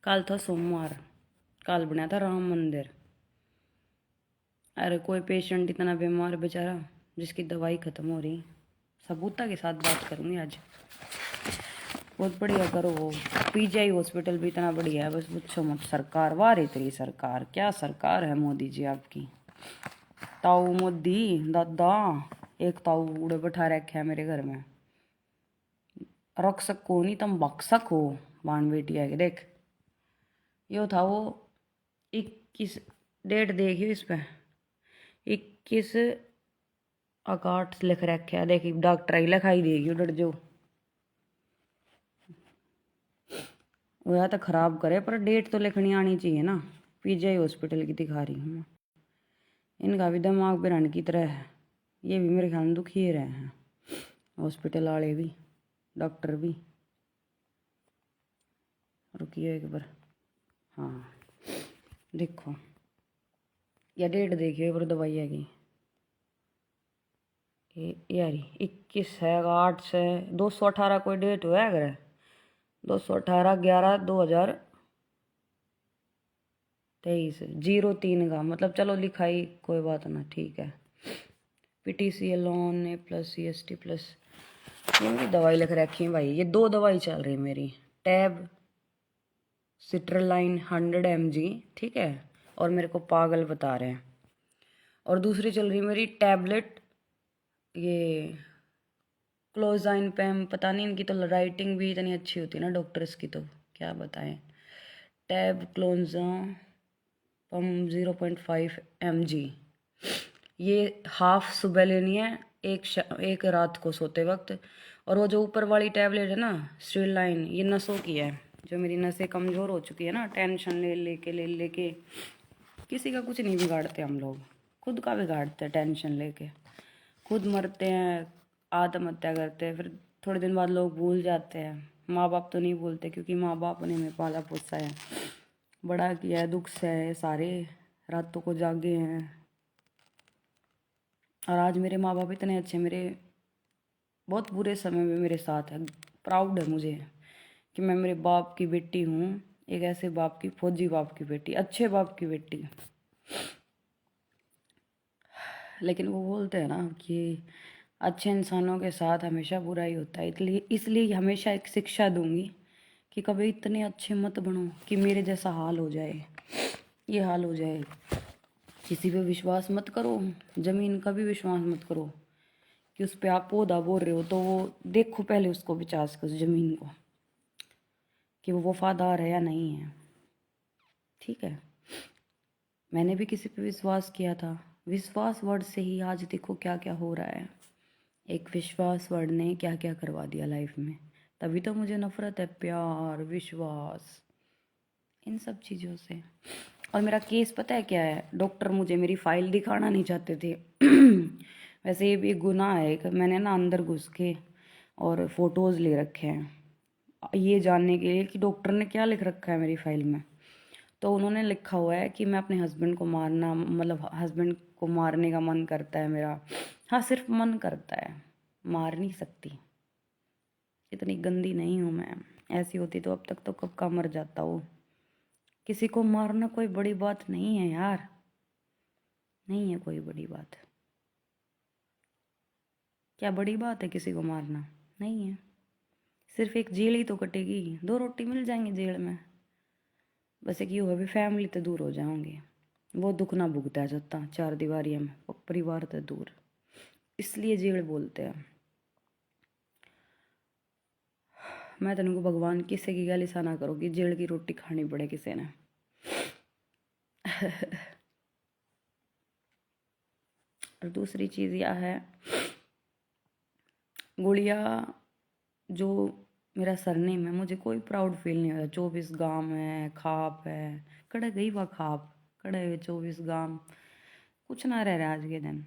कल था सोमवार, कल बनाया था राम मंदिर। अरे कोई पेशेंट इतना बीमार बेचारा जिसकी दवाई ख़त्म हो रही। सबूता के साथ बात करूँगी आज। बहुत बढ़िया करो वो पीजीआई हॉस्पिटल भी इतना बढ़िया है, बस पूछो मत। सरकार वाह रे तेरी सरकार, क्या सरकार है मोदी जी आपकी। ताऊ मोदी दादा, एक ताऊ उड़े बैठा रखे है मेरे घर में। रख सको नहीं तुम बक सको बाण बेटी है। देख यो था वो 21 डेट देखियो इस पे 21 अकाट लिख रखे है। देखी डॉक्टर ही लिखाई देगी डर जो वह तो खराब करे, पर डेट तो लिखनी आनी चाहिए ना। पीजीआई हॉस्पिटल की दिखा रही हूँ। इनका भी दिमाग बिरान की तरह है, ये भी मेरे ख्याल में दुखी ही रहे हैं हॉस्पिटल वाले भी, डॉक्टर भी। रुकिए एक बार, हाँ देखो या डेट देखिए पर दवाई है कि यारी 21 है 8 से 218 कोई डेट हुआ है अगर 218/11/2023 03 का मतलब। चलो लिखाई कोई बात ना, ठीक है। पीटीसी लोन A+CST+ ये मेरी दवाई लिख रखी है भाई। ये 2 दवाई चल रही है मेरी, टैब सिट्रलाइन 100 mg, ठीक है। और मेरे को पागल बता रहे हैं। और दूसरी चल रही मेरी टैबलेट ये क्लोजाइन पैम, पता नहीं इनकी तो राइटिंग भी इतनी अच्छी होती है ना डॉक्टर्स की, तो क्या बताएं। टैब क्लोजा पम 0.5 mg, ये हाफ सुबह लेनी है, एक रात को सोते वक्त। और वो जो ऊपर वाली टैबलेट है ना स्टेरलाइन, ये नसों की है। जो मेरी नसें कमज़ोर हो चुकी है ना, टेंशन ले लेके किसी का कुछ नहीं बिगाड़ते हम लोग, खुद का बिगाड़ते हैं टेंशन लेके। खुद मरते हैं, आत्महत्या करते हैं, फिर थोड़े दिन बाद लोग भूल जाते हैं। माँ बाप तो नहीं भूलते क्योंकि माँ बाप ने हमें पाला पोसा है, बड़ा किया है, दुख से है सारे, रातों को जागे हैं। और आज मेरे माँ बाप इतने अच्छे, मेरे बहुत बुरे समय में मेरे साथ है। प्राउड है मुझे कि मैं मेरे बाप की बेटी हूँ, एक ऐसे बाप की, फौजी बाप की बेटी, अच्छे बाप की बेटी। लेकिन वो बोलते हैं ना कि अच्छे इंसानों के साथ हमेशा बुरा ही होता है। इसलिए हमेशा एक शिक्षा दूंगी कि कभी इतने अच्छे मत बनो कि मेरे जैसा हाल हो जाए, ये हाल हो जाए। किसी पे विश्वास मत करो, ज़मीन का भी विश्वास मत करो कि उस पर आप पौधा बोल रहे हो तो वो देखो पहले उसको विचार के, उस ज़मीन को, कि वो वफादार है या नहीं है। ठीक है, मैंने भी किसी पे विश्वास किया था, विश्वास वर्ड से ही आज देखो क्या क्या हो रहा है। एक विश्वास वर्ड ने क्या क्या करवा दिया लाइफ में। तभी तो मुझे नफरत है प्यार विश्वास इन सब चीज़ों से। और मेरा केस पता है क्या है, डॉक्टर मुझे मेरी फाइल दिखाना नहीं चाहते थे। वैसे ये भी एक गुनाह है कि मैंने ना अंदर घुस के और फोटोज़ ले रखे हैं ये जानने के लिए कि डॉक्टर ने क्या लिख रखा है मेरी फाइल में। तो उन्होंने लिखा हुआ है कि मैं अपने हस्बैंड को मारना, मतलब हस्बैंड को मारने का मन करता है मेरा। हाँ सिर्फ मन करता है, मार नहीं सकती, इतनी गंदी नहीं हूँ मैं। ऐसी होती तो अब तक तो कब का मर जाता वो। किसी को मारना कोई बड़ी बात नहीं है यार, नहीं है कोई बड़ी बात। क्या बड़ी बात है किसी को मारना? नहीं है। सिर्फ एक जेल ही तो कटेगी, 2 रोटी मिल जाएंगी जेल में। बस एक ये भी फैमिली तो दूर हो जाओगे, वो दुख ना भुगता जाता 4 दीवारियों में, परिवार तो दूर, इसलिए जेल बोलते हैं। मैं तेन को भगवान किसी की गल ऐसा ना करो कि जेल की रोटी खानी पड़े किसी ने। और दूसरी चीज़ यह है, गुड़िया जो मेरा सरनेम है, मुझे कोई प्राउड फील नहीं होता। 24 गांव है, खाप है, कड़े गई वह खाप, कड़े हुए 24 गांव, कुछ ना रह रहा आज के दिन।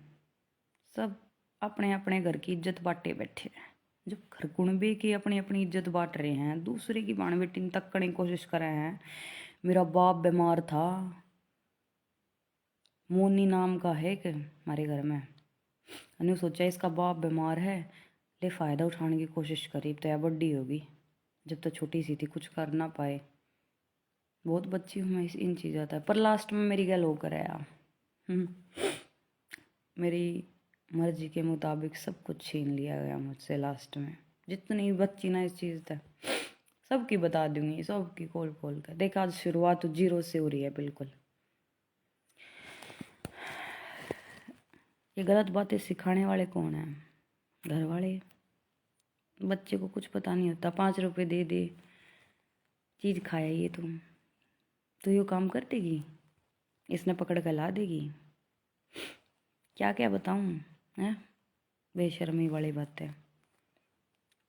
सब अपने अपने घर की इज्जत बांटे बैठे हैं। जो घर कुणबे की अपनी अपनी इज्जत बांट रहे हैं, दूसरे की बाण बेटी तक करने की कोशिश कर रहे हैं। मेरा बाप बीमार था, मोनी नाम का है कि हमारे घर में, मैंने सोचा इसका बाप बीमार है, ले फ़ायदा उठाने की कोशिश करी तो या बड्डी होगी, जब तक छोटी सी थी कुछ कर ना पाए। बहुत बच्ची हूँ मैं, इन चीज़ों था पर लास्ट में मेरी गल होकर है यार। मेरी मर्जी के मुताबिक सब कुछ छीन लिया गया मुझसे लास्ट में। जितनी बच्ची ना इस चीज़ तक सबकी बता दूंगी, सबकी खोल खोल कर। देख आज शुरुआत तो 0 से हो रही है बिल्कुल। ये गलत बातें सिखाने वाले कौन है? घर वाले। बच्चे को कुछ पता नहीं होता, 5 रुपए दे दे चीज़ खाया ये तुम तो ये काम कर देगी, इसने पकड़ कर ला देगी। क्या क्या बताऊँ है, बेशर्मी वाली बात है।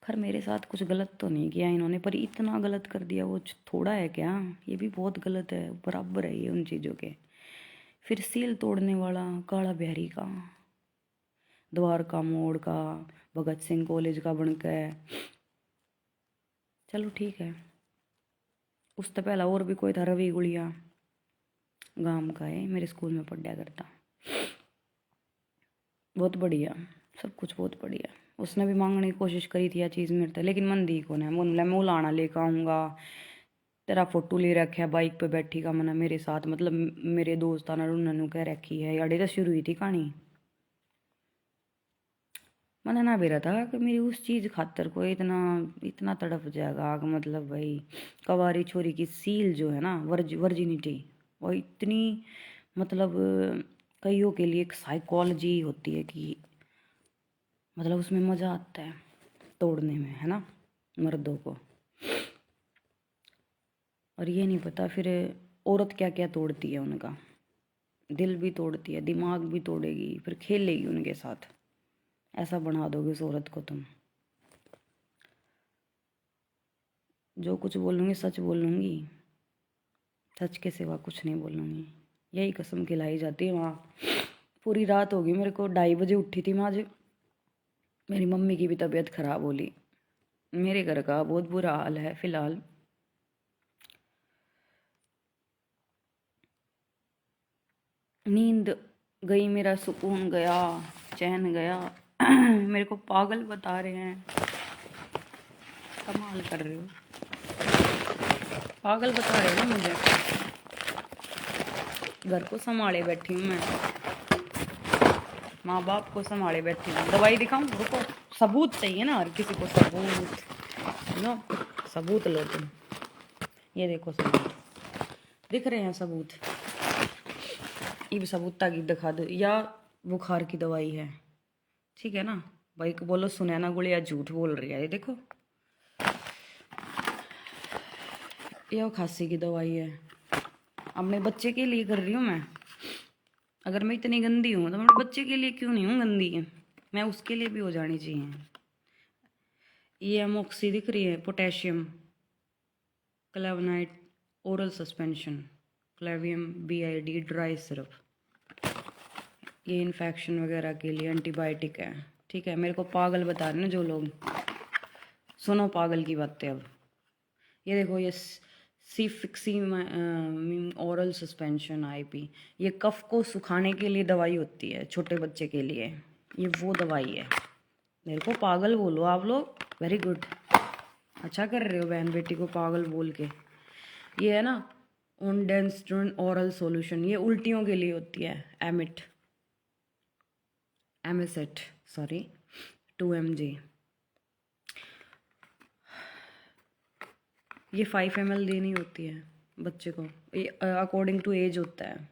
खैर मेरे साथ कुछ गलत तो नहीं किया इन्होंने, पर इतना गलत कर दिया वो थोड़ा है क्या? ये भी बहुत गलत है, बराबर है ये उन चीज़ों के। फिर सील तोड़ने वाला काला बिहारी का, द्वारका मोड़ का, भगत सिंह कॉलेज का बनकर, चलो ठीक है। उससे पहला और भी कोई था, रवि गुड़िया गांव का है, मेरे स्कूल में पढ़ा करता। बहुत बढ़िया, सब कुछ बहुत बढ़िया। उसने भी मांगने की कोशिश करी थी यह चीज़ मेरे से, लेकिन मन दी को ना बोला मैं उलाना लेकर आऊँगा, तेरा फोटो ले रखा है बाइक पे बैठी का मना मेरे साथ, मतलब मेरे दोस्त आना उन्होंने कह रखी है अड़े तो शुरू हुई थी कहानी। मैंने ना बेरा था कि मेरी उस चीज़ खातर को इतना इतना तड़प जाएगा कि मतलब भाई कवारी छोरी की सील जो है ना, वर्जिनिटी, वो इतनी मतलब कईयों के लिए एक साइकोलॉजी होती है कि मतलब उसमें मज़ा आता है तोड़ने में, है ना, मर्दों को। और ये नहीं पता फिर औरत क्या क्या तोड़ती है, उनका दिल भी तोड़ती है, दिमाग भी तोड़ेगी, फिर खेलेगी उनके साथ। ऐसा बना दोगे उस औरत को तुम। जो कुछ बोलूँगी सच बोलूँगी, सच के सिवा कुछ नहीं बोलूँगी, यही कसम खिलाई जाती है वहाँ। पूरी रात होगी मेरे को, 2:30 बजे उठी थी मैं आज। मेरी मम्मी की भी तबीयत ख़राब होली, मेरे घर का बहुत बुरा हाल है फ़िलहाल। नींद गई, मेरा सुकून गया, चैन गया। मेरे को पागल बता रहे हैं, कमाल कर रहे हो, पागल बता रहे हो ना मुझे। घर को संभाले बैठी हूँ मैं, माँ बाप को संभाले बैठी हूँ। दवाई दिखाऊं? रुको, सबूत चाहिए ना हर किसी को, सबूत लो, सबूत लो तुम। ये देखो सबूत दिख रहे हैं, सबूत। ये सबूत ताकि दिखा दो, या बुखार की दवाई है, ठीक है ना भाई को बोलो सुनैना गुड़िया झूठ बोल रही है। ये देखो, यह खांसी की दवाई है, अपने बच्चे के लिए कर रही हूँ मैं। अगर मैं इतनी गंदी हूँ तो मेरे बच्चे के लिए क्यों नहीं हूँ गंदी, मैं उसके लिए भी हो जानी चाहिए। ये अमोक्सी दिख रही है, potassium clavulanate oral suspension, Clavium BID dry syrup, ये इन्फेक्शन वगैरह के लिए एंटीबायोटिक है, ठीक है। मेरे को पागल बता रहे ना जो लोग, सुनो पागल की बातें अब। ये देखो, ये सीफिक्सी ओरल सस्पेंशन IP, ये कफ को सुखाने के लिए दवाई होती है छोटे बच्चे के लिए, ये वो दवाई है। मेरे को पागल बोलो आप लोग, वेरी गुड, अच्छा कर रहे हो बहन बेटी को पागल बोल के। ये है ना ओनडेंस्ट्रोन ओरल सॉल्यूशन, ये उल्टियों के लिए होती है, एमिसेट सॉरी 2 mg, ये 5 ml देनी होती है बच्चे को, ये अकॉर्डिंग टू एज होता है,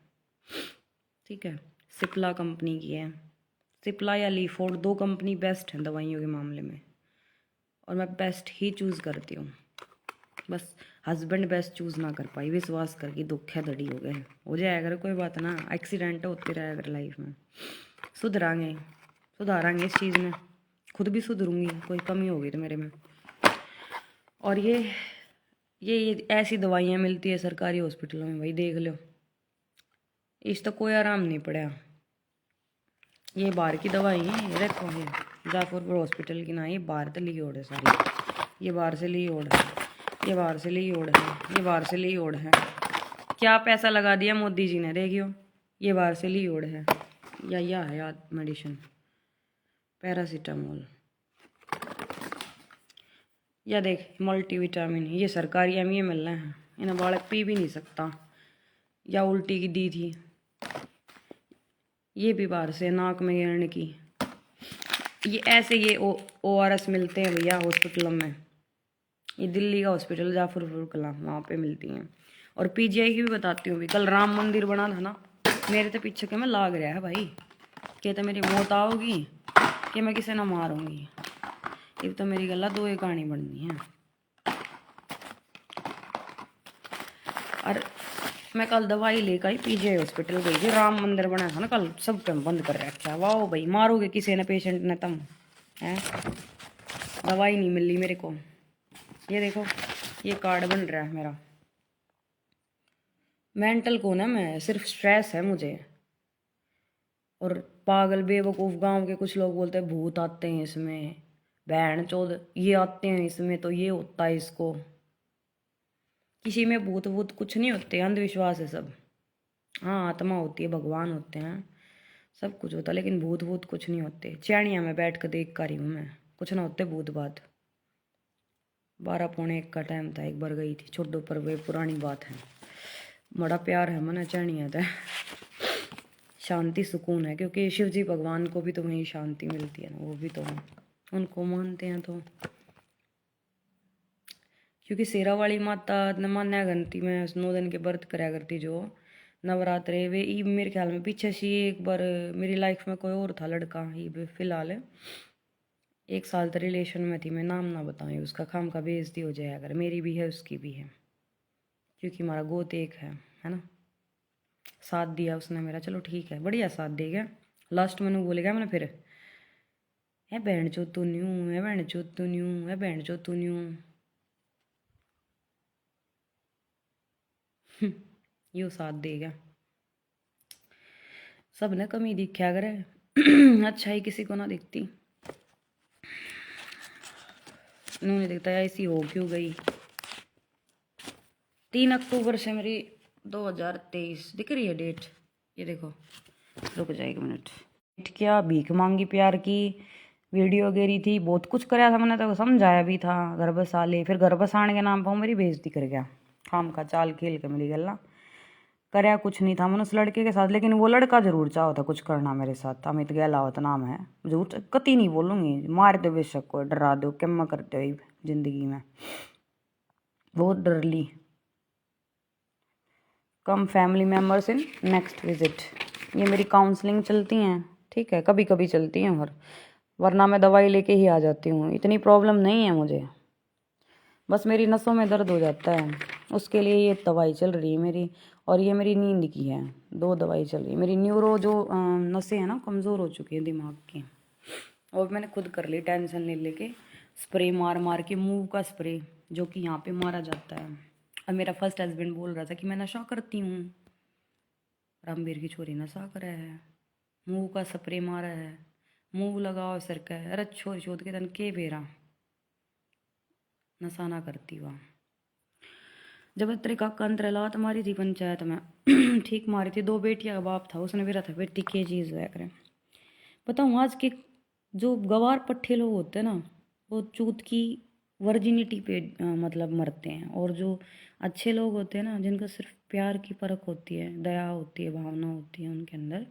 ठीक है। सिप्ला कंपनी की है, सिप्ला या लीफोर्ड, 2 कंपनी बेस्ट हैं दवाइयों के मामले में, और मैं बेस्ट ही चूज़ करती हूँ। बस हस्बैंड बेस्ट चूज़ ना कर पाई, विश्वास करके धोखाधड़ी हो गए, हो जाएगा अगर कोई बात ना, एक्सीडेंट होते रहे अगर लाइफ में। सुधारांगे इस चीज़ में, खुद भी सुधरूंगी, कोई कमी होगी तो मेरे में। और ये ऐसी दवाइयाँ मिलती है सरकारी हॉस्पिटलों में, भाई देख लो, इस तो कोई आराम नहीं पड़ा। ये बाहर की दवाई है, ये देखो, ये जाफरपुर हॉस्पिटल की ना, ये बाहर से ली ओढ़ है सारी, ये बाहर से ली ओढ़ है, ये बाहर से ली ओढ़ है, ये बाहर से ली ओढ़ है। क्या पैसा लगा दिया मोदी जी ने, देखियो, ये बाहर से ली ओढ़ है, या है याद मेडिसिन पैरासीटामोल, या देख मल्टीविटामिन, ये सरकारी एम ये मिल रहे हैं, इन्हें बालक पी भी नहीं सकता। या उल्टी की दी थी, ये भी बाहर से नाक में गिरने की। ये ऐसे ये ORS मिलते हैं भैया हॉस्पिटलों में। ये दिल्ली का हॉस्पिटल जाफरपुर कला, वहाँ पे मिलती हैं। और PGI की भी बताती हूँ भी, कल राम मंदिर बना था ना, मेरे तो पीछे के में लाग रहा है भाई, कहते मेरी मौत आओगी कि मैं किसे ना मारूंगी। ये तो मेरी गला दो एक कहानी बननी है। और मैं कल दवाई लेकर आई, PGI हॉस्पिटल गई थी, राम मंदिर बना था ना कल, सब पे बंद कर रखा। वाह भाई, मारोगे किसी ने पेशेंट ने तुम है। दवाई नहीं मिल रही मेरे को। ये देखो ये कार्ड बन रहा है मेरा। मेंटल कौन है मैं, सिर्फ स्ट्रेस है मुझे। और पागल बेवकूफ़ गांव के कुछ लोग बोलते हैं भूत आते हैं इसमें, बहन चोद ये आते हैं इसमें तो ये होता है इसको। किसी में भूत भूत कुछ नहीं होते, अंधविश्वास है सब। हाँ आत्मा होती है, भगवान होते हैं, सब कुछ होता है, लेकिन भूत भूत कुछ नहीं होते। चैनिया में बैठ कर देख कर रही हूँ मैं, कुछ ना होते भूत बात। 12 पौने 1 का टाइम था, एक बार गई थी, छोड़ो पर वे पुरानी बात है। बड़ा प्यार है मना चैनिया था, शांति सुकून है, क्योंकि शिव जी भगवान को भी तो वहीं शांति मिलती है ना, वो भी तो है, उनको मानते हैं तो। क्योंकि शेरा वाली माता न मान्या गंती में 9 दिन के व्रत कराया करती जो नवरात्रे, वे ई मेरे ख्याल में पीछे से एक बार मेरी लाइफ में कोई और था लड़का, ये फिलहाल 1 साल तक रिलेशन में थी, मैं नाम ना बताऊँ उसका, खाम का बेइज्जती हो जाए अगर, मेरी भी है उसकी भी है, क्योंकि हमारा गोत एक है ना। साथ दिया उसने मेरा, चलो ठीक है, बढ़िया साथ देगा। लास्ट में बोलेगा मैंने फिर, है बहन चो तू न्यू, है बहन चो तू न्यू, है बहन चो तू न्यू। यो साथ देगा। सब ने कमी दिखा करे, अच्छाई किसी को ना दिखती। इन्होंने दिखता है ऐसी हो क्यों गई। 3 अक्टूबर से मेरी 2023 दिख रही है डेट, ये देखो, रुक जाए 1 मिनट। क्या भीख मांगी प्यार की वीडियो गिरी थी, बहुत कुछ कराया था मैंने, तो समझाया भी था घर बस आ ले, फिर घर बस आने के नाम पर मेरी बेइज्जती कर गया, काम का चाल खेल के मिली गल्ला। कराया कुछ नहीं था मैंने उस लड़के के साथ, लेकिन वो लड़का जरूर चाहो था कुछ करना मेरे साथ। अमित गहलावत नाम है, झूठ कति नहीं बोलूँगी, मार दो बेशक को, डरा दो, क्या करते हो जिंदगी में, बहुत डर ली। Come family members in next visit. ये मेरी काउंसलिंग चलती हैं, ठीक है, कभी कभी चलती हैं, और वरना मैं दवाई लेके ही आ जाती हूँ, इतनी प्रॉब्लम नहीं है मुझे, बस मेरी नसों में दर्द हो जाता है, उसके लिए ये दवाई चल रही है मेरी। और ये मेरी नींद की है, 2 दवाई चल रही है मेरी। न्यूरो जो नसें हैं ना कमज़ोर हो चुकी हैं दिमाग की, और मैंने खुद कर ली टेंशन ले लेके, स्प्रे मार मार के, मूव का स्प्रे जो कि यहाँ पे मारा जाता है। और मेरा फर्स्ट हस्बैंड बोल रहा था कि मैं नशा करती हूँ, रामवीर की छोरी नशा करा है, मूव का स्प्रे मारा है, मूव लगाओ सर का, अरे छोरी छोड़ के तन के बेरा नशा ना करती हुआ। जब तेरे काका अंतर लात मारी थी पंचायत में ठीक मारी थी, 2 बेटियां का बाप था, उसने मेरा था बेटी के चीज़ है करें। बताऊँ आज के जो गवार पट्टे लोग होते हैं ना, वो चूत की वर्जिनिटी पे मतलब मरते हैं, और जो अच्छे लोग होते हैं ना, जिनको सिर्फ प्यार की परख होती है, दया होती है, भावना होती है उनके अंदर,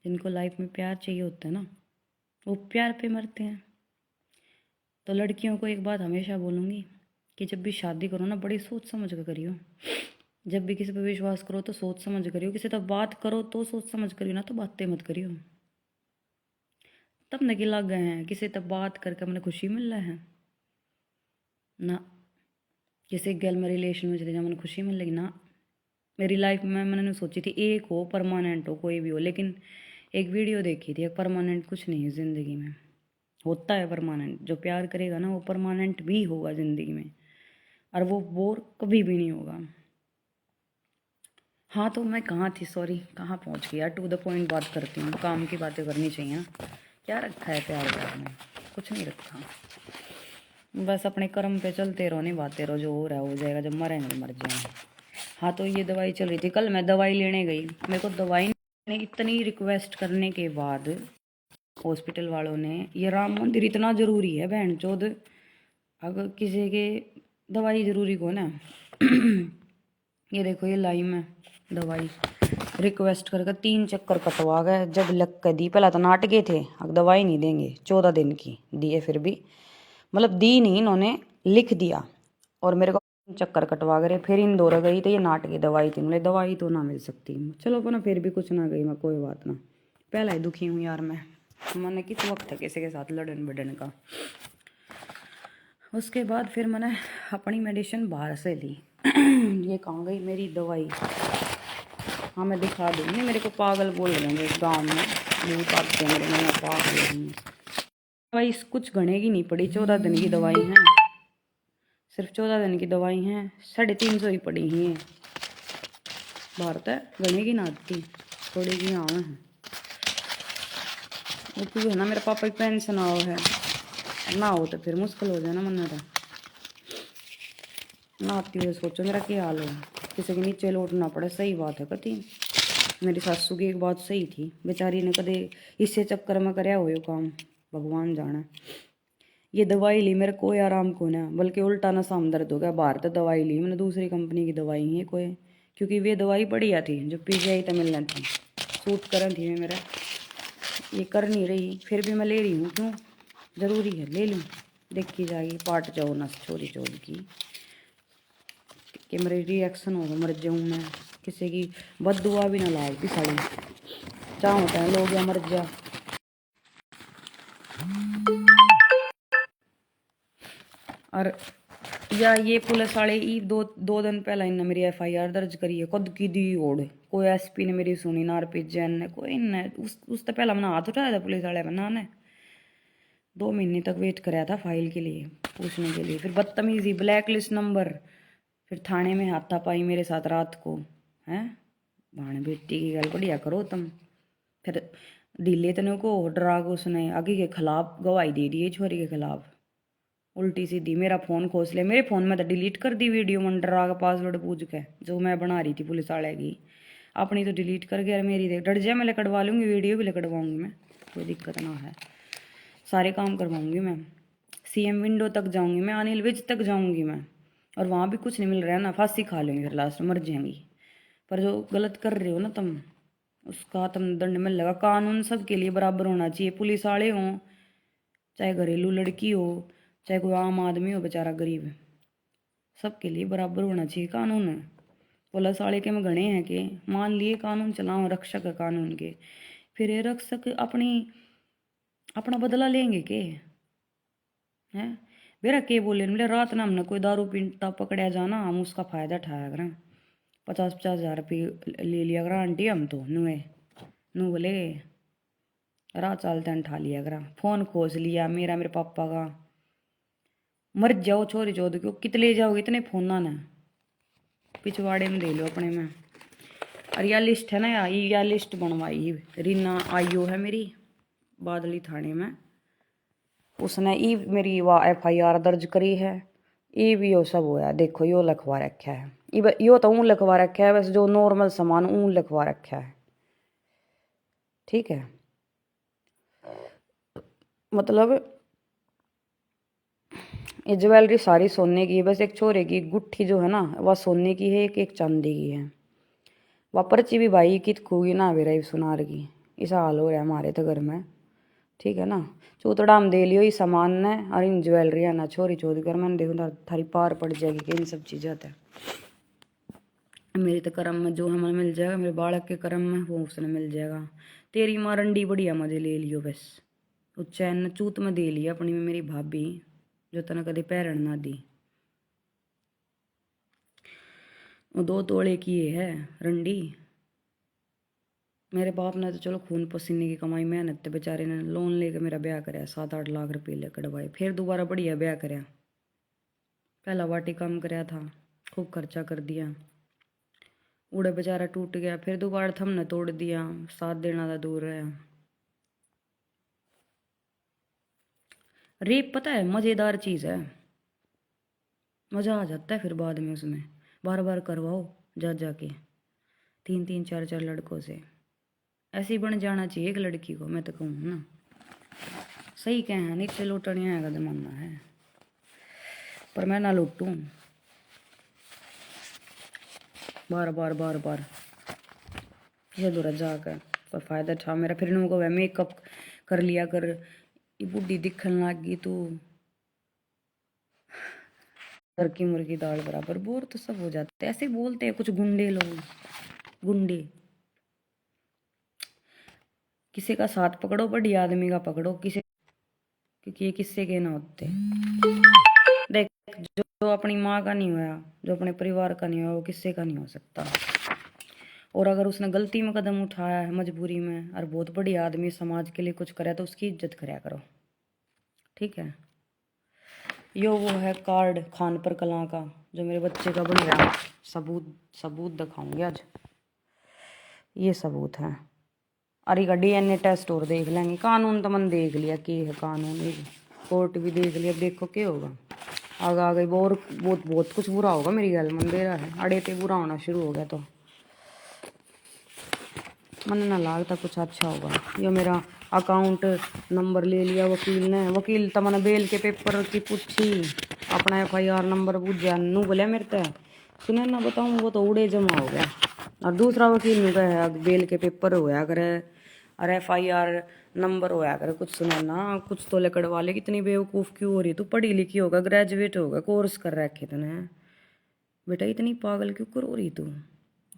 जिनको लाइफ में प्यार चाहिए होता है ना, वो प्यार पे मरते हैं। तो लड़कियों को एक बात हमेशा बोलूँगी कि जब भी शादी करो ना, बड़ी सोच समझ कर करियो। जब भी किसी पर विश्वास करो तो सोच समझ करियो, किसी तब बात करो तो सोच समझ करियो ना, तो बातें मत करियो। तब नकी लग गए हैं, किसी तब बात करके मैंने खुशी मिल रहा है ना, किसी गैल में रिलेशन में चले जाओ मैंने खुशी मिल लगी ना। मेरी लाइफ में मैंने सोची थी एक हो परमानेंट हो, कोई भी हो, लेकिन एक वीडियो देखी थी, परमानेंट कुछ नहीं है ज़िंदगी में, होता है परमानेंट, जो प्यार करेगा ना वो परमानेंट भी होगा ज़िंदगी में, और वो बोर कभी भी नहीं होगा। हाँ तो मैं कहाँ थी, सॉरी कहाँ पहुँच गया, टू द पॉइंट बात करती हूँ, काम की बातें करनी चाहिए ना। क्या रखा है प्यार व्यार में, कुछ नहीं रखा, बस अपने कर्म पे चलते रहो, निभाते रहो, जो हो रहा है हो जाएगा, जब मरेंगे मर जाएंगे। हाँ तो ये दवाई चल रही थी, कल मैं दवाई लेने गई, मेरे को दवाई ने इतनी रिक्वेस्ट करने के बाद हॉस्पिटल वालों ने, ये राम मंदिर इतना ज़रूरी है बहन चोद, अगर किसी के दवाई ज़रूरी को ना ये देखो ये लाई में दवाई रिक्वेस्ट करके 3 चक्कर कटवा गए, जब लग के दी पहला तो नाट गए थे, अब दवाई नहीं देंगे 14 दिन की दिए, फिर भी मतलब दी नहीं, इन्होंने लिख दिया और मेरे को चक्कर कटवा गए, फिर इंदौर गई तो ये नाट की दवाई थी, मतलब दवाई तो ना मिल सकती, चलो अपना फिर भी कुछ ना गई मैं, कोई बात ना, पहला ही दुखी हूँ यार मैंने किस वक्त है किसी के साथ लड़न बड़न का। उसके बाद फिर मैंने अपनी मेडिसिन बाहर से ली ये कहाँ गई मेरी दवाई, हाँ मैं दिखा दूँगी, मेरे को पागल बोल रहे हैं गाँव में, बहुत आते मेरे में पागल। दवाई कुछ घने की नहीं पड़ी, 14 दिन की दवाई है, सिर्फ 14 दिन की दवाई है, 350 ही पड़ी ही है, भारत है घने की ना आती थोड़ी की हाँ है, वो क्यों है ना मेरे पापा की पेंशन आओ है ना, हो तो फिर मुश्किल हो जाए ना मन तो ना आती हुई, सोचो मेरा क्या हाल हो, किसी के नीचे लौटना पड़े, सही बात है कति। मेरी सासू की एक बात सही थी, बेचारी ने कदे इससे चक्कर में कराया हो काम, भगवान जाने। ये दवाई ली मेरे कोई आराम को ना, बल्कि उल्टा ना साम दर्द हो गया, बाहर तो दवाई ली मैंने दूसरी कंपनी की दवाई है कोई, क्योंकि वे दवाई बढ़िया थी जो पीजीआई तो मिलना थी, सूट कर थी मेरा, ये कर नहीं रही, फिर भी मैं ले रही हूँ, क्यों ज़रूरी है ले लूँ, देखी जाएगी पार्ट जाओ ना छोरी चोरी की कि मेरे रिएक्शन होगा, मर जाऊँ मैं, किसी की बददुआ भी ना लाओगी साड़ी, चाह होता है लोग या मर जा। और या ये पुलिस वाले ई दो दिन पहले इन्हें मेरी FIR दर्ज करी है, कद की दी ओढ़, कोई SP ने मेरी सुनी ना, RPJN ने कोई ने, उस तो पहला मैंने हाथ उठाया था पुलिस वाले बना ने, 2 महीने तक वेट कराया था फाइल के लिए पूछने के लिए, फिर बदतमीजी ब्लैक लिस्ट नंबर, फिर थाने में हाथापाई मेरे साथ रात को, हैं भाण बेटी की गल बढ़िया करो तुम, फिर ढीले तने को डराग उसने आगे के खिलाफ गवाही दे दी है, छोरी के खिलाफ उल्टी सीधी, मेरा फ़ोन खोस लिया, मेरे फ़ोन में तो डिलीट कर दी वीडियो, मन डरा का पासवर्ड पूछ के जो मैं बना रही थी पुलिस वाले की, अपनी तो डिलीट कर गया, मेरी देख डर जाए मैं लकड़वा लूँगी, वीडियो भी लकड़वाऊँगी मैं, कोई दिक्कत ना है, सारे काम करवाऊँगी मैं, CM विंडो तक जाऊँगी मैं, अनिल विज तक जाऊँगी मैं, और वहाँ भी कुछ नहीं मिल रहा है ना, फांसी खा लेंगे फिर लास्ट में मर जाएंगी, पर जो गलत कर रहे हो ना तुम उसका तुम दंड मिल लगा, कानून सबके लिए बराबर होना चाहिए, पुलिस वाले हों चाहे घरेलू लड़की हो चाहे कोई आम आदमी हो बेचारा गरीब, सबके लिए बराबर होना चाहिए कानून। पुलिस वाले के में गणे हैं कि मान लिए कानून चलाओ, रक्षक है कानून के, फिर ये रक्षक अपना बदला लेंगे के हैं, मेरा के बोले बोले रात ना हमने कोई दारू पीता पकड़ा जाना, हम उसका फ़ायदा उठाया करें, 50-50 हज़ार रुपये ले लिया करा आंटी, हम तो नू बोले रात चलते हैं उठा लिया करा, फ़ोन खोस लिया मेरा मेरे पापा का, मर जाओ छोरी चौध क्यों कित ले जाओगे इतने फोना ने, पिछवाड़े में दे लो अपने में। और यह लिस्ट है ना यार, यह लिस्ट बनवाई रीना आईओ है मेरी बादली थाने में, उसने ई मेरी FIR दर्ज करी है, ई भी यो सब होया, देखो यो लिखवा रखा है, यो तो ऊँ लिखवा रखा है, बस जो नॉर्मल सामान ऊँ लिखवा रखा है, ठीक है, मतलब ये ज्वेलरी सारी सोने की है, बस एक छोरे की गुट्ठी जो है ना वह सोने की है, एक चांदी की है, वह पर्ची भी भाई की खूगी ना भी रही सुनार की, ऐसा हाल हो रहा है हमारे तो घर में, ठीक है ना, चूतड़ा हम दे लियो इस सामान ने, और इन ज्वेलरी है ना छोरी चोरी कर मैंने देखो थारी पार पड़ जाएगी कि इन सब चीज़ें है, मेरे तो कर्म में जो हमें मिल जाएगा, मेरे बालक के कर्म में वो उसने मिल जाएगा, तेरी माँ रंडी बढ़िया मजे ले लियो बस, उच्चैन चूत में दे लिया अपनी में मेरी भाभी जो तना कदे पैरण ना दी, वो 2 तोड़े की है रंडी, मेरे बाप ने तो चलो खून पसीने की कमाई मेहनत ते बेचारे ने लोन लेकर मेरा ब्याह कराया, 7-8 लाख रुपये ले कटवाए, फिर दोबारा बढ़िया ब्याह कराया, पहला वाटी कम कराया था, खूब खर्चा कर दिया, उड़े बेचारा टूट गया, फिर दोबारा थमने तोड़ दिया, साथ देना था दूर है। रेप पता है मज़ेदार चीज़ है, मज़ा आ जाता है फिर बाद में उसमें, बार बार करवाओ जा जाके 3-3 4-4 लड़कों से, ऐसे ही बन जाना चाहिए एक लड़की को, मैं तो कहूँ ना, सही कहें नीचे लौटने आएगा जमाना है। पर मैं ना लूटूं बार बार बार बार ये दूर जाकर कोई फायदा था मेरा। फिर इन्होंने को मेकअप कर लिया कर, ये बुढ़ी दिखन लगी तू, घर की मुर्गी दाल बराबर। बोर तो सब हो जाते ऐसे बोलते हैं कुछ गुंडे लोग, गुंडे। किसी का साथ पकड़ो, बड़ी आदमी का पकड़ो, किसी, क्योंकि ये किससे के ना होते। देख, जो अपनी माँ का नहीं हुआ, जो अपने परिवार का नहीं हुआ, वो किससे का नहीं हो सकता। और अगर उसने गलती में कदम उठाया है मजबूरी में, और बहुत बड़ी आदमी समाज के लिए कुछ करे, तो उसकी इज्जत कराया करो, ठीक है। यो वो है कार्ड खान पर कला का, जो मेरे बच्चे का बन गया। सबूत दिखाऊंगी आज, ये सबूत है। अरे का DNA टेस्ट और देख लेंगे। कानून तो मन देख लिया कि है कानून, कोर्ट भी देख लिया, देखो क्या होगा आगे आगे। बहुत कुछ बुरा होगा मेरी गल मन दे रहा है। अड़े पे बुरा होना शुरू हो गया तो मन ना लगता कुछ अच्छा होगा। ये मेरा अकाउंट नंबर ले लिया वकील ने। वकील तो मैंने बेल के पेपर की पूछी, अपना FIR नंबर पूछा, नू बोलिया मेरे ते सुने ना बताऊँ, वो तो उड़े जमा हो गया। और दूसरा वकील नू कहे बेल के पेपर होया करे और FIR नंबर होया करे, कुछ सुने ना, कुछ तो लकड़वा ले। कितनी बेवकूफ़ क्यों हो रही तू? पढ़ी लिखी होगा, ग्रेजुएट होगा, कोर्स कर रखे तूने, बेटा इतनी पागल क्यों कर हो रही तू?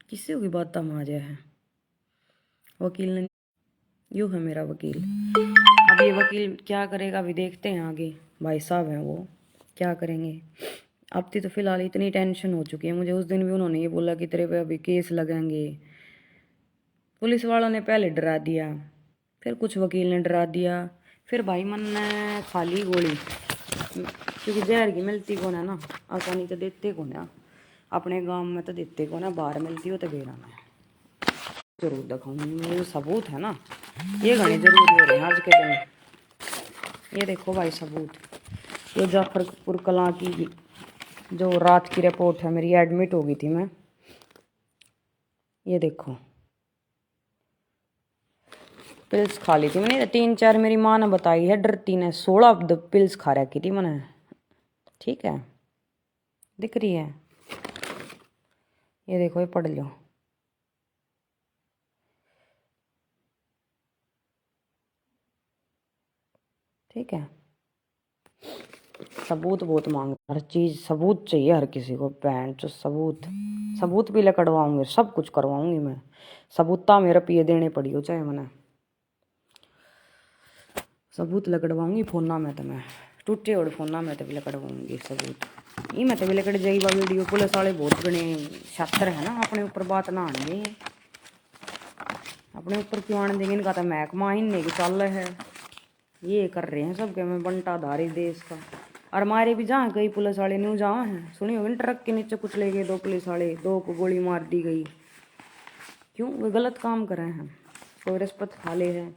किससे होगी बात माजा है। वकील ने, यूँ है मेरा वकील। अब ये वकील क्या करेगा अभी देखते हैं आगे। भाई साहब हैं वो, क्या करेंगे। अब तो फिलहाल इतनी टेंशन हो चुकी है मुझे। उस दिन भी उन्होंने ये बोला कि तेरे पे अभी केस लगेंगे। पुलिस वालों ने पहले डरा दिया, फिर कुछ वकील ने डरा दिया, फिर भाई मन ने खा ली गोली, क्योंकि जहर की मिलती कौन है ना, आसानी तो देते कौन है। अपने गांव में तो देते कौन है, बाहर मिलती हो तो बेरा में जरूर दिखाऊंगी। मेरे सबूत है ना, ये घने जरूरी हो रहे हैं आज के दिन। ये देखो भाई सबूत, ये जाफरपुर कलां की जो रात की रिपोर्ट है मेरी, एडमिट हो गई थी मैं। ये देखो पिल्स खा ली थी मैंने, 3-4 मेरी माँ ने बताई है, डरती ने 16 पिल्स खा रखी थी मैंने, ठीक है, दिख रही है। ये देखो, ये पढ़ लो, ठीक है। सबूत बहुत मांगता, हर चीज सबूत चाहिए हर किसी को। पैंट जो सबूत भी लकड़वाऊंगे, सब कुछ करवाऊंगी मैं। सबूता मेरे पिए देने पड़ी हो चाहे मैंने, सबूत लकड़वाऊंगी। फोना में तो मैं टूटे और फोना में तो भी लकड़वाऊंगी सबूत। ये मैं तो भी लकड़ जाएगी वीडियो। पुलिस वाले बहुत गणे छात्र है ना, अपने ऊपर बात ना आने, अपने ऊपर क्यों आने देंगे। इनका तो महकमा ही नहीं कि चल है, ये कर रहे हैं सबके में बंटाधारी देश का। और हमारे भी जहाँ कई पुलिस वाले न्यू जहाँ हैं, सुनी होगी, ट्रक के नीचे कुछ ले गए 2 पुलिस वाले, 2 को गोली मार दी गई। क्यों? वे गलत काम कर रहे हैं, कोई रिश्वत खा ले है।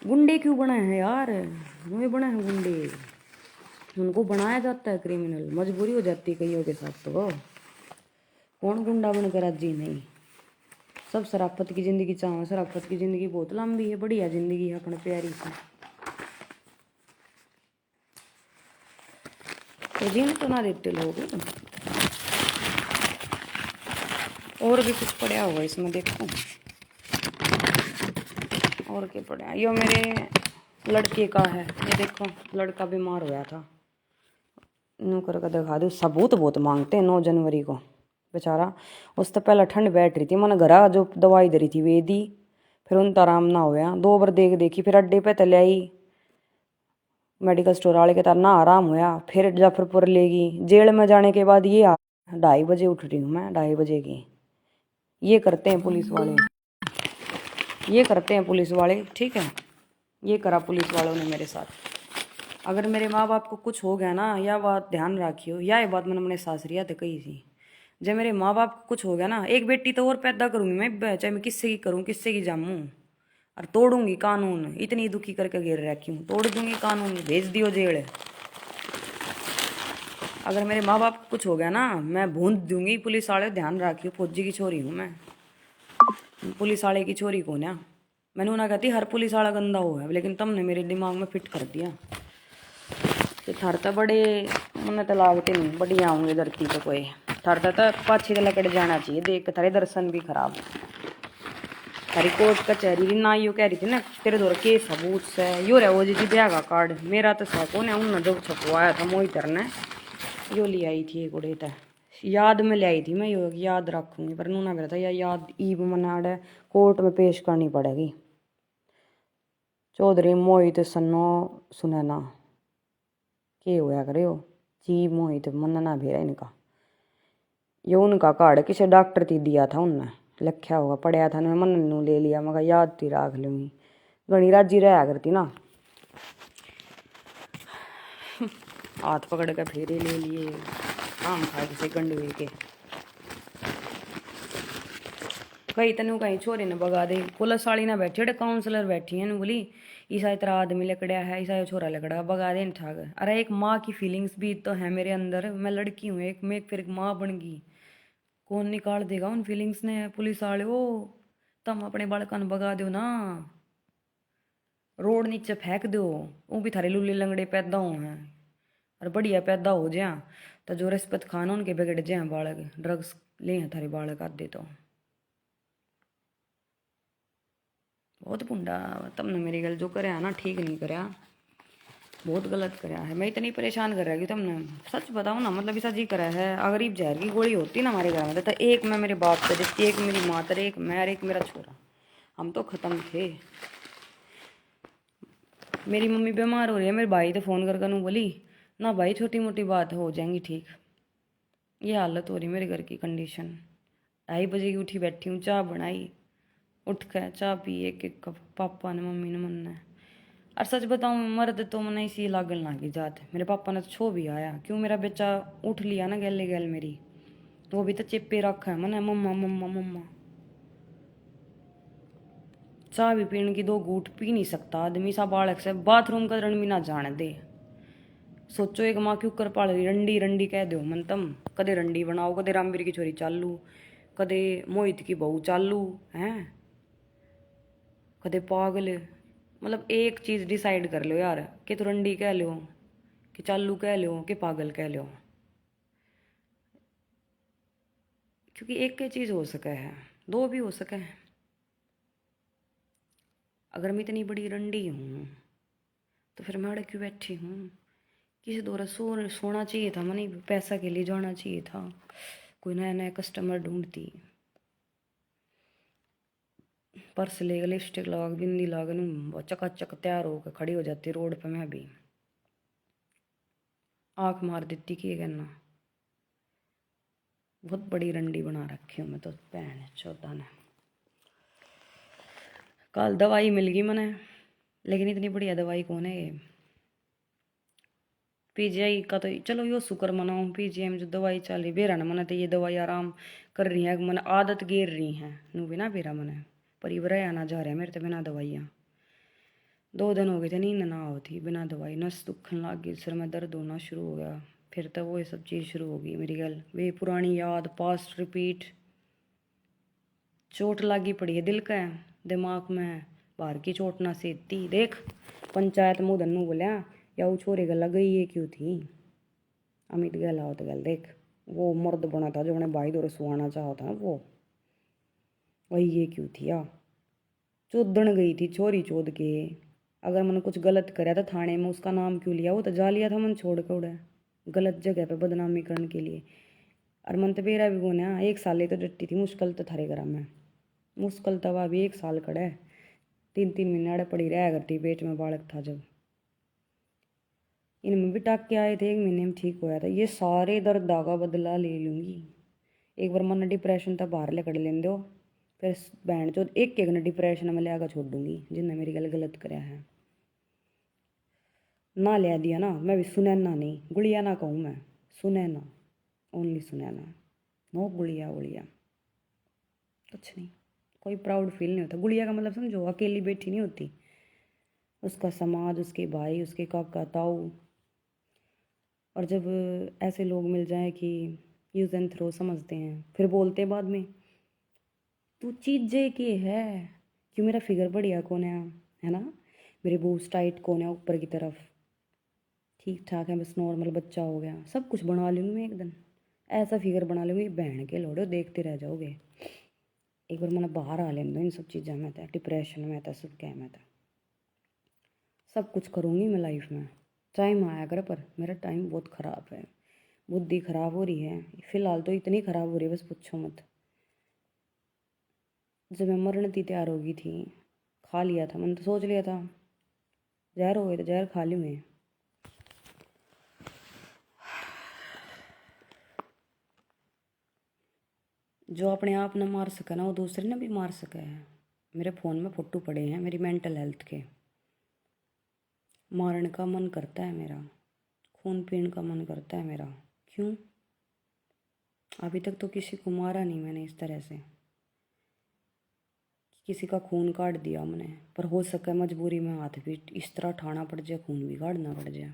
गुंडे क्यों बने हैं यार? वे बने हैं गुंडे, उनको बनाया जाता है क्रिमिनल, मजबूरी हो जाती है कईयों के साथ। तो कौन गुंडा बनकर राजी नहीं। सब शराफत की ज़िंदगी चाहो, शराफत की ज़िंदगी बहुत लंबी है, बढ़िया ज़िंदगी है अपने प्यारी सी। तो जीने तो ना देते लोग। और भी कुछ पड़ा होगा इसमें, देखो और क्या पड़ा। यो मेरे लड़के का है, ये देखो, लड़का बीमार हुआ था, यूँ करके दिखा दो। सबूत बहुत मांगते हैं। 9 जनवरी को बेचारा, उस तो पहले ठंड बैठ रही थी, मैंने घर जो दवाई दे रही थी वे दी, फिर उन आराम ना होया। 2 बार देखी, फिर अड्डे पे तले आई मेडिकल स्टोर वाले के, तार ना आराम होया। फिर जफरपुर लेगी, जेल में जाने के बाद ये 2:30 बजे उठ रही हूँ मैं, 2:30 बजे की। ये करते हैं पुलिस वाले, ये करते हैं पुलिस वाले, ठीक है। ये करा पुलिस वालों ने मेरे साथ। अगर मेरे माँ बाप को कुछ हो गया ना, या बात ध्यान रखियो, या ये बात मैंने अपने सासरिया तो कही थी, जब मेरे माँ बाप को कुछ हो गया ना, एक बेटी तो और पैदा करूंगी मैं, चाहे मैं किससे की करूँ, किससे की जामूँ, और तोड़ूंगी कानून। इतनी दुखी करके घेर रखी हूँ, तोड़ दूंगी कानून, भेज दियो जेल। अगर मेरे माँ बाप को कुछ हो गया ना, मैं भून दूंगी। पुलिस वाले ध्यान रखियो, फौजी की छोरी हूँ मैं, पुलिस वाले की छोरी कौन है। मैंने उन्हें कहती हर पुलिस वाला गंदा हो है, लेकिन तुमने मेरे दिमाग में फिट कर दिया। तो थार तो बड़े मन तो लागते नहीं बढ़िया होंगे धरती पे कोई। थार तो पाछे लकड़ जाना चाहिए देख के थारे दर्शन भी खराब। थारी कोर्ट कचहरी ना यो कह रही थी ना तेरे दौर के सबूत से यो रहा वो जी ब्याह का कार्ड मेरा तो सै कौन है उन जब छपवाया था मोहितर ने यो ले आई थी एक उड़े तय याद में ले आई थी मैं यो याद रखूंगी पर नूना मेरा था या याद ईब मनाड़ कोर्ट में पेश करनी पड़ेगी। चौधरी मोहित सन्नो सुनैना के होया करे हो जी मोहित मनना भेरा इनका यो उनका कार्ड किसी डॉक्टर ती दिया था उनने लख्या होगा पढ़िया था मैं मन ले लिया मगर याद ती राख लूँगी घनी राजी रहा करती ना। हाथ पकड़ के फेरे ले लिए आम खा किसी गंड हुए के कहीं तनु कहीं छोरे ने बगा दे पुलिस वाली ना बैठी अरे काउंसलर बैठी है बोली ईसा इतना आदमी लकड़ा है ईसा छोरा लकड़ा बगा दे ठाक। अरे एक माँ की फीलिंग्स भी तो है मेरे अंदर मैं लड़की हूँ एक मैं फिर एक माँ बन गई कौन निकाल देगा उन फीलिंग्स ने पुलिस वाले हो तुम अपने बालका बगा दो ना रोड नीचे फेंक दो वो भी थारे लुल्ले लंगड़े पैदा हो हैं और बढ़िया पैदा हो जाए तो जो रिश्वत खाना उनके बिगड़ जाए बालक ड्रग्स ले हैं थारे बालक आदे तो बहुत पुंडा तुमने मेरी गल जो कराया ना ठीक नहीं कराया बहुत गलत कराया है। मैं इतनी परेशान कर रहा कि तुमने सच बताओ ना मतलब ऐसा जी करा है अगर ये जहर की गोली होती ना हमारे घर में तो एक मैं मेरे बाप से देती एक मेरी माँ तर एक मैं और एक मेरा छोरा हम तो ख़त्म थे। मेरी मम्मी बीमार हो रही है मेरे भाई तो फ़ोन कर कर बोली ना भाई छोटी मोटी बात हो जाएंगी ठीक। ये हालत हो रही मेरे घर की कंडीशन 2:30 बजे की उठी बैठी हूँ चाय बनाई उठ कर चाय पी एक एक कप पापा ने मम्मी ने मन ने और सच बताऊँ मर्द तो मन इसी लागल ना की जात मेरे पापा ने तो छो भी आया क्यों मेरा बच्चा उठ लिया ना गैले गैल मेरी वो भी तो चिप्पे रखा है मन मम्मा मम्मा मम्मा चाय भी पीने की 2 घूंट पी नहीं सकता आदमी सा बालक से बाथरूम का रण भी ना जाने दे। सोचो एक माँ की उकर पाल रही रंडी रंडी कह दो मन तम कदे रंडी बनाओ कदे रामवीर की छोरी चालू कदे मोहित की बहू चालू हैं कदे पागल मतलब एक चीज़ डिसाइड कर लो यार कि तो रंडी कह लो कि चालू कह लो कि पागल कह लो क्योंकि एक ही चीज़ हो सके है दो भी हो सके है। अगर मैं इतनी बड़ी रंडी हूँ तो फिर मैं अड़े क्यों बैठी हूँ किसी दौरा सोना चाहिए था मनी पैसा के लिए जाना चाहिए था कोई नया नया कस्टमर ढूंढती पर्स ले लिपस्टिक लगा बिंदी लगा चकाचक तैयार होकर खड़ी हो जाती रोड पे मैं भी आँख मार देती कि करना बहुत बड़ी रंडी बना रखी हूँ मैं तो भैन चौदह ने। कल दवाई मिल गई मैंने लेकिन इतनी बढ़िया दवाई कौन है ये पीजीआई का तो चलो यो शुक्र मनाओ पीजीआई में जो दवाई चल रही बेरा ना मना तो ये दवाई आराम कर रही है मन आदत गेर रही है नू बिना बेरा मने पर ये आना जा रहा है मेरे तो बिना दवाइयाँ 2 दिन हो गए थे नींद ना होती बिना दवाई नस दुखन लग गई सिर में दर्द होना शुरू हो गया फिर तो वो सब चीज़ शुरू हो गई मेरी गल वे पुरानी याद पास्ट रिपीट चोट लागी पड़ी है दिल का दिमाग में बाहर की चोट ना सेती देख पंचायत मुँह धन्नू बोलिया या वो छोरे गला गई ये क्यों थी अमित गला हो तो गल देख वो मर्द बना था जो उन्हें भाई दौरे सुहाना चाहा था वो वही ये क्यों थी या चोदन गई थी छोरी चोद के अगर मैंने कुछ गलत कराया था थाने में उसका नाम क्यों लिया वो तो जा लिया था मन छोड़ के उड़े गलत जगह पे बदनामी करने के लिए और मन तो बेरा भी बोना 1 साल तो डट्टी थी मुश्किल तो थारे घर में मुश्किल तो वह भी 1 साल खड़ा है 3-3 महीने अड़े पड़ी रहा करती पेट में बालक था जब इनमें भी टाके आए थे 1 महीने में ठीक होया था ये सारे दर्द का बदला ले लूँगी एक बार मन डिप्रेशन तक बाहर लेकर लेन दो फिर बहन चो एक एक ने डिप्रेशन में ले आकर छोड़ दूँगी जिनने मेरी गल गलत कराया है ना ले दिया ना मैं भी सुनैना नहीं गुड़िया ना कहूँ मैं सुनैना ओनली सुनैना नो गुड़िया गुड़िया कुछ नहीं कोई प्राउड फील नहीं होता गुड़िया का मतलब समझो अकेली बेटी नहीं होती उसका समाज उसके भाई उसके काका ताऊ और जब ऐसे लोग मिल जाएं कि यूज़ एंड थ्रो समझते हैं फिर बोलते हैं बाद में तू चीज़े के है क्यों मेरा फिगर बढ़िया कौन है ना मेरे बूस्ट टाइट कौन है ऊपर की तरफ ठीक ठाक है, बस नॉर्मल बच्चा हो गया, सब कुछ बना लूँगी मैं एक दिन। ऐसा फिगर बना लूँगी, बहन के लोड़ो देखते रह जाओगे। एक बार मैंने बाहर आ लेने दो इन सब चीज़ों में, था डिप्रेशन में था, सब क्या में था। सब कुछ करूँगी मैं लाइफ में, टाइम आया कर, पर मेरा टाइम बहुत ख़राब है, बुद्धि ख़राब हो रही है फ़िलहाल तो, इतनी ख़राब हो रही है बस पूछो मत। जब मैं मरने की तैयार हो गई थी, खा लिया था मैंने, तो सोच लिया था जहर हो गए तो जहर खा लूँ मैं। जो अपने आप न मार सके ना, वो दूसरे ने भी मार सके है। मेरे फ़ोन में फ़ोटो पड़े हैं मेरी मेंटल हेल्थ के, मारने का मन करता है मेरा, खून पीने का मन करता है मेरा। क्यों? अभी तक तो किसी को मारा नहीं मैंने इस तरह से, किसी का खून काट दिया हमने, पर हो सके मजबूरी में हाथ भी इस तरह ठाना पड़ जाए, खून भी काटना पड़ जाए,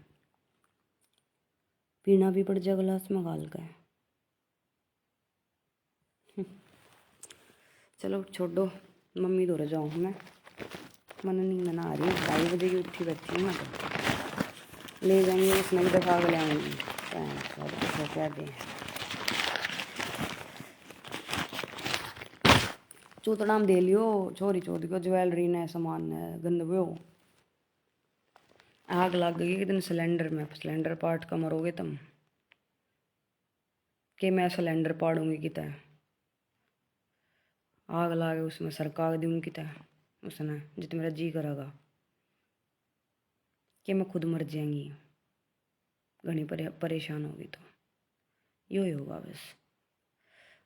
पीना भी पड़ जाए गिलास में गाल का। चलो छोड़ो, मम्मी दौड़ जाऊँ मैं, मन नहीं मना आ रही, 2:30 बजे की उठी बैठी हूँ मैं, तो ले जाएंगे उस नई दफा के ले आऊँगी क्या दें। चूतड़ाम दे लियो छोरी चोरी को, ज्वेलरी ने सामान ने गंदबो। आग लग गई एक दिन सिलेंडर में, सिलेंडर पार्ट का मरोगे तुम, कि मैं सिलेंडर पाड़ूंगी किता, आग लागे उसमें सरका दूँ किता उसने, जित मेरा जी करेगा कि मैं खुद मर जाएंगी, घनी परेशान होगी तो यो ही होगा बस।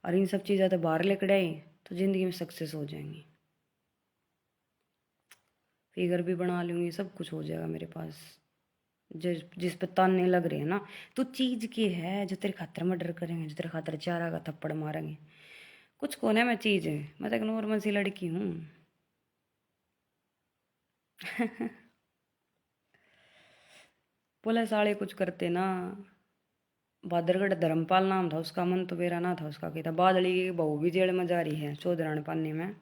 और इन सब चीज़ें तो बाहर लेकर आई तो ज़िंदगी में सक्सेस हो जाएंगी, फिगर भी बना लूँगी, सब कुछ हो जाएगा मेरे पास। जिस पे ताने लग रहे हैं ना, तो चीज़ की है जो तेरे खातर मर्डर करेंगे, जो तेरे खातर चारा का थप्पड़ मारेंगे, कुछ कौन है मैं चीज़ है, मैं तो एक नॉर्मल सी लड़की हूँ। पुलिस वाले कुछ करते ना, बादरगढ़ धर्मपाल नाम था उसका, मन तो मेरा ना था उसका, क्या था, बादली की बहू भी जेल में जा रही है चौधरान पाने में,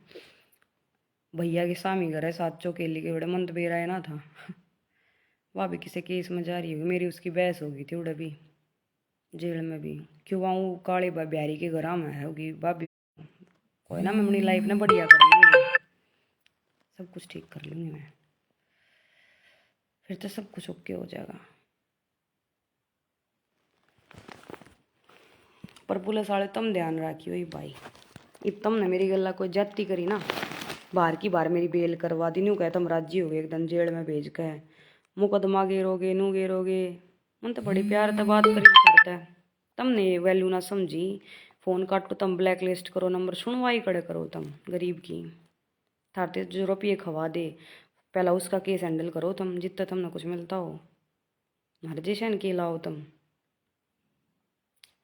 भैया के सामी घर है 7 चौकेली के बड़े, मन तो मेरा है ना था। वह भी किसी केस में जा रही होगी, मेरी उसकी बहस होगी थी उड़ा भी, जेल में भी क्यों आऊँ, काले बिहारी के घर में है होगी भाभी, कोई ना मैं अपनी लाइफ ना बढ़िया कर लूँगी, सब कुछ ठीक कर लूँगी मैं, फिर तो सब कुछ ओके हो जाएगा। पर पुलिस वाले तुम ध्यान रखियो ही भाई, इब तुमने मेरी गल्ला कोई जाती करी ना, बाहर की बार मेरी बेल करवा दी, न्यू कहे तुम राजी हो गए एकदम जेल में भेज के, मुकदमा गेरोगे नू गेरोगे, मन तो बड़ी प्यार तो बात करी करता है, तुमने वैल्यू ना समझी, फोन काटो तुम, ब्लैक लिस्ट करो नंबर, सुनवाई कड़े करो तुम गरीब की, थारते जो रुपये खवा दे, पहला उसका केस हैंडल करो तुम, जितना तुमने कुछ मिलता हो, हर जैसे के लाओ तुम।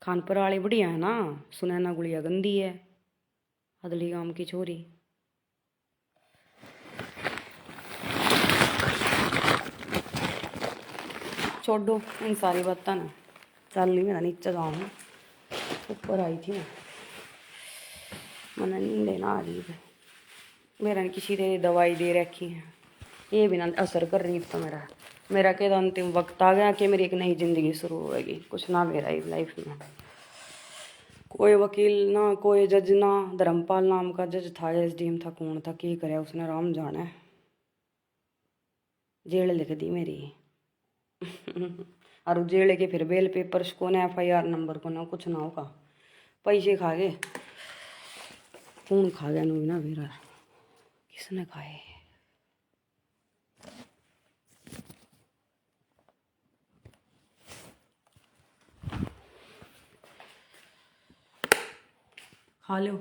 खानपुर वाली बढ़िया है ना, सुनैना गुड़िया गंदी है, अदली गांव की छोरी। छोड़ो इन सारी बातें ना, चल ली मेरा नीचे जाऊँ, ऊपर आई थी मैंने नींद लेना आ रही है, मेरा किसी ने दवाई दे रखी है, ये भी ना असर कर रही तो मेरा के अंतिम वक्त आ गया कि मेरी एक नई ज़िंदगी शुरू होगी, कुछ ना मेरा ही लाइफ में, कोई वकील ना, कोई जज ना, धर्मपाल नाम का जज था, एसडीएम था, कौन था, क्या करे उसने राम जाने, जेल लिख दी मेरी। और जेल के फिर बेल पेपर्स को ना, एफआईआर नंबर को ना, कुछ ना होगा, पैसे खा गए, कौन खा गया नू ना मेरा, किसने खाए, खा लो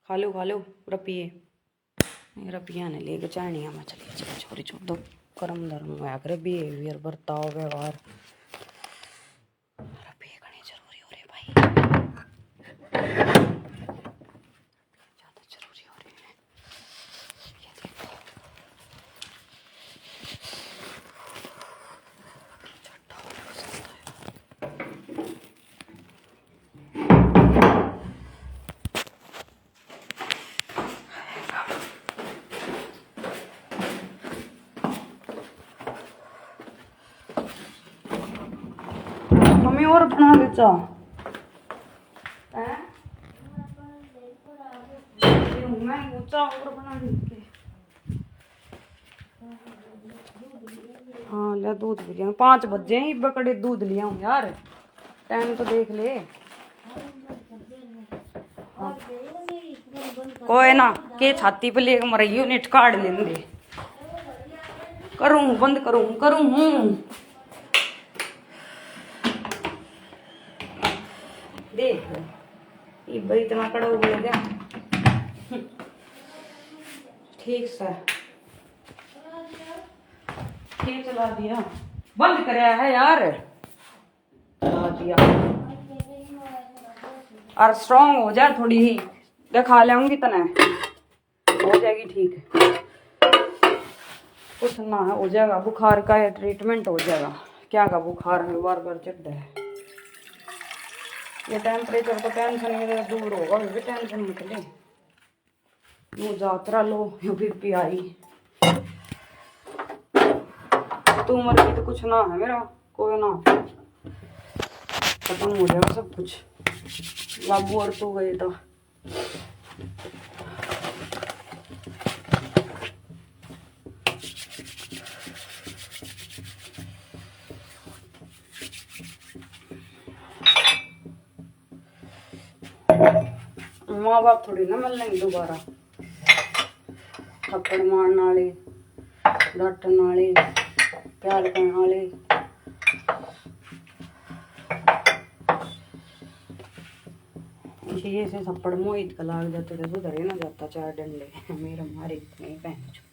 खा लो खा लो, रपिए रपिया ने लेके चाहनिया मैं, चलिए चलो छोरी छोड़ दो, कर्म धर्म होया करे, बिहेवियर बर्ताव व्यवहार, रपिए करनी जरूरी हो रहे भाई, ज़्यादा जरूरी हो रहे हैं, ये देखो छट्टा होने को सकता है। मम्मी और बना दे चाह। मैं चाह और बना दे। हाँ ले दूध भी लिया, 5 बजे ही बकड़े दूध लिया हूँ यार, टाइम तो देख ले। हाँ। कोई ना के छाती पे लेके मरई नेट काट लेंगे। करूँ बंद करूँ देख ये भाई इतना कड़ा हो गया ठीक सा ठीक चला दिया, बंद कराया है यार, चला दिया। और स्ट्रॉन्ग हो जाए थोड़ी ही दिखा लाऊंगी तना हो जाएगी ठीक, कुछ ना हो जाएगा। बुखार का ट्रीटमेंट हो जाएगा, क्या का बुखार में बार बार चढ़ है। ये टेम्परेचर तो टेंशन मेरे दूर होगा, भी टेंशन निकले वो यात्रा लो फिर पियाई। तू मर गई तो कुछ ना है मेरा, कोई ना, खत्म हो जाएगा सब कुछ। बाबू और तू गए तो माँ बाप थोड़ी ना मिल लेंगे दोबारा, थप्पड़ मारने वाले, डांटने वाले, प्यार करने वाले। ये से थप्पड़ मोहित का लाग जाते थे सुधरे ना जाता 4 डंडे मेरे मारे इतने ही पहन चुका।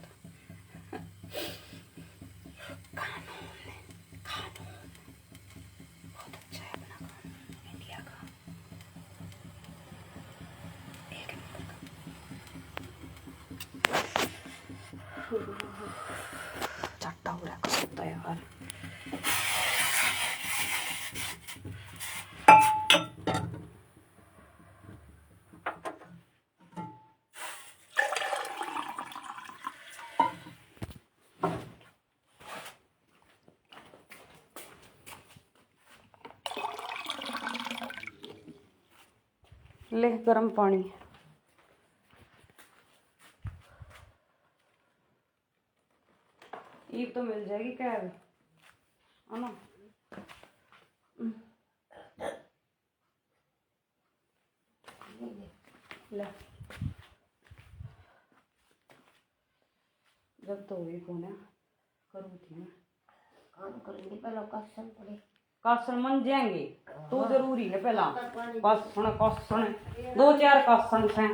बहुत अच्छा है अपना कानून इंडिया का। एक चट्टा हो रहा है यार। ले गर्म पानी, ईद तो मिल जाएगी कैब है ना। ले जब तो हुई कौन है करूँ थी मैं काम करेंगे पहले कसन पड़े कासन मन जाएंगे तो जरूरी है पहला कासन कासन 2-4 कासन से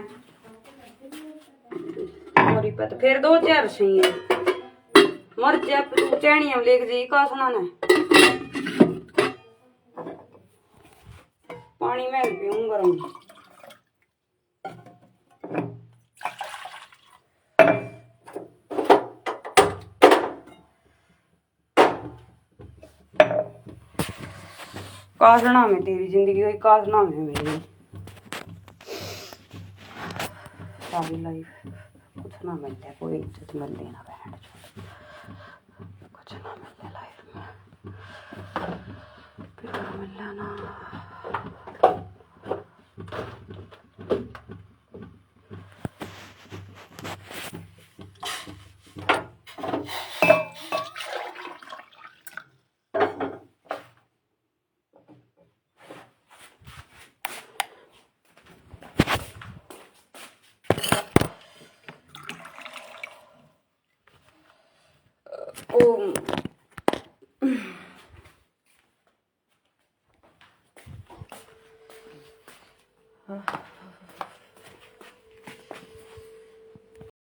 मोरी पे तो फिर 2-4 सही है मर जा तू चैनिया लेके जी कासना ने पानी में पीऊं गरम। कासना में तेरी जिंदगी हुई, कासना में मेरी सारी लाइफ। कुछ ना मिलता कोई इज्जत मिल लेना बहन, कुछ ना मिलता लाइफ में, फिर मिलना ना। ओ